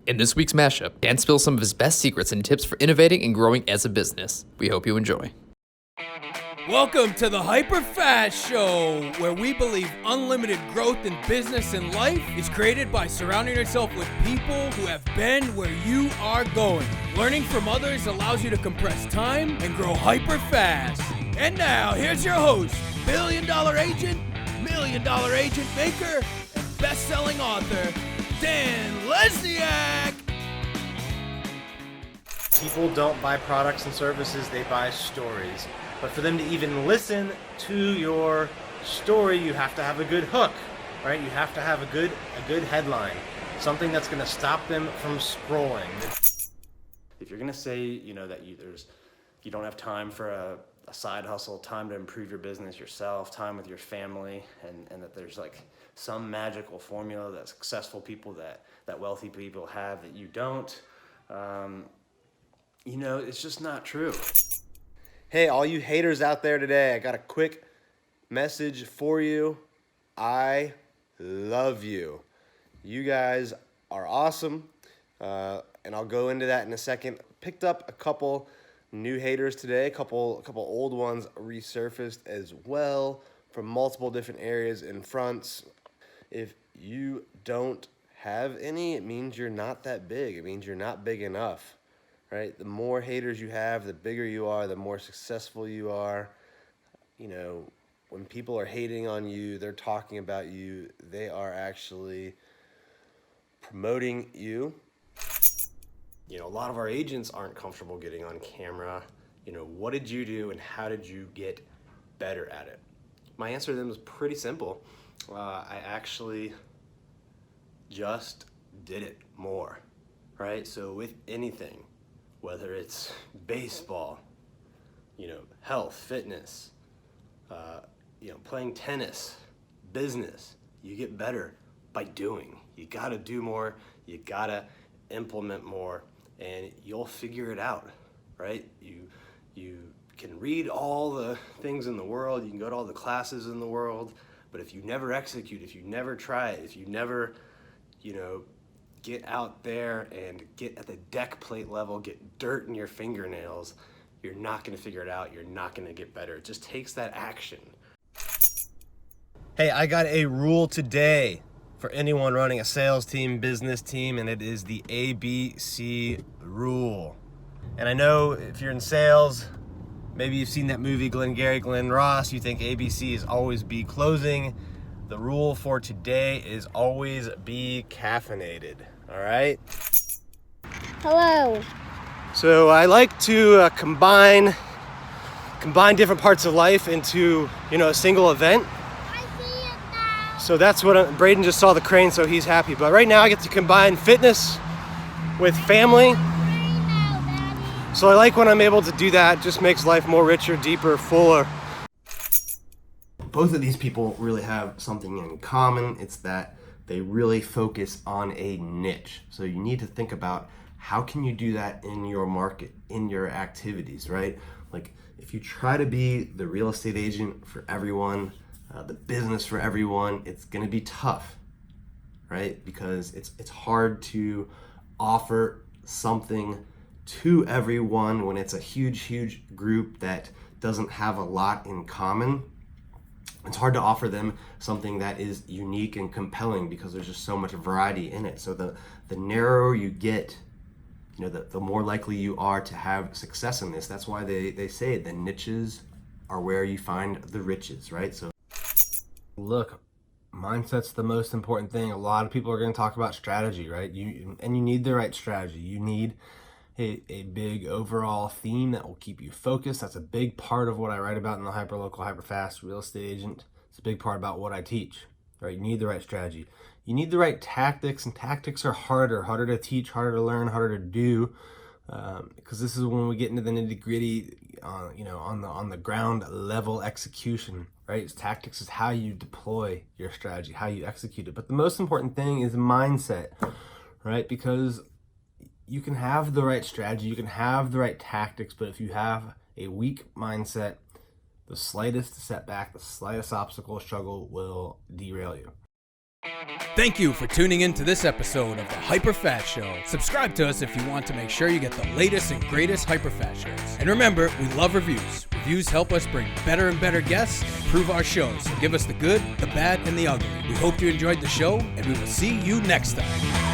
In this week's mashup, Dan spills some of his best secrets and tips for innovating and growing as a business. We hope you enjoy. Welcome to the HyperFast Show, where we believe unlimited growth in business and life is created by surrounding yourself with people who have been where you are going. Learning from others allows you to compress time and grow hyper fast. And now, here's your host, billion-dollar agent, million-dollar agent maker, and best-selling author, Dan Lesniak. People don't buy products and services, they buy stories. But for them to even listen to your story, you have to have a good hook, right? You have to have a good headline, something that's going to stop them from scrolling. If you're going to say, that you don't have time for a side hustle, time to improve your business yourself, time with your family, and that there's like some magical formula that successful people, that wealthy people have that you don't, it's just not true. Hey, all you haters out there today, I got a quick message for you. I love you. You guys are awesome, and I'll go into that in a second. Picked up a couple new haters today, a couple old ones resurfaced as well from multiple different areas and fronts. If you don't have any, it means you're not that big. It means you're not big enough. Right? The more haters you have, the bigger you are, the more successful you are. When people are hating on you, they're talking about you, they are actually promoting you. A lot of our agents aren't comfortable getting on camera. What did you do and how did you get better at it? My answer to them is pretty simple. I actually just did it more, right? So with anything, whether it's baseball, health, fitness, playing tennis, business, you get better by doing. You gotta do more, you gotta implement more, and you'll figure it out, right? You can read all the things in the world, you can go to all the classes in the world, but if you never execute, if you never try it, if you never, get out there and get at the deck plate level, get dirt in your fingernails, you're not going to figure it out. You're not going to get better. It just takes that action. Hey, I got a rule today for anyone running a sales team, business team, and it is the ABC rule. And I know if you're in sales, maybe you've seen that movie Glengarry Glen Ross, you think ABC is always be closing. The rule for today is always be caffeinated, all right? Hello. So I like to combine different parts of life into, a single event. I see it now. So that's what Braden just saw the crane, so he's happy. But right now I get to combine fitness with family. So I like when I'm able to do that. It just makes life more richer, deeper, fuller. Both of these people really have something in common. It's that they really focus on a niche. So you need to think about how can you do that in your market, in your activities, right? Like if you try to be the real estate agent for everyone, the business for everyone, it's gonna be tough, right? Because it's hard to offer something to everyone when it's a huge group that doesn't have a lot in common. It's hard to offer them something that is unique and compelling because there's just so much variety in it. So the narrower you get, the more likely you are to have success in this. That's why they say the niches are where you find the riches, right? So look, mindset's the most important thing. A lot of people are going to talk about strategy, right? You need the right strategy. You need a big overall theme that will keep you focused. That's a big part of what I write about in the Hyperlocal Hyperfast Real Estate Agent. It's a big part about what I teach, right? You need the right strategy. You need the right tactics, and tactics are harder to teach, harder to learn, harder to do, because this is when we get into the nitty gritty, on the ground level execution, right? Tactics is how you deploy your strategy, how you execute it. But the most important thing is mindset, right? Because you can have the right strategy, you can have the right tactics, but if you have a weak mindset, the slightest setback, the slightest obstacle or struggle will derail you. Thank you for tuning in to this episode of the HyperFast Show. Subscribe to us if you want to make sure you get the latest and greatest HyperFast shows. And remember, we love reviews. Reviews help us bring better and better guests and improve our shows. So give us the good, the bad, and the ugly. We hope you enjoyed the show, and we will see you next time.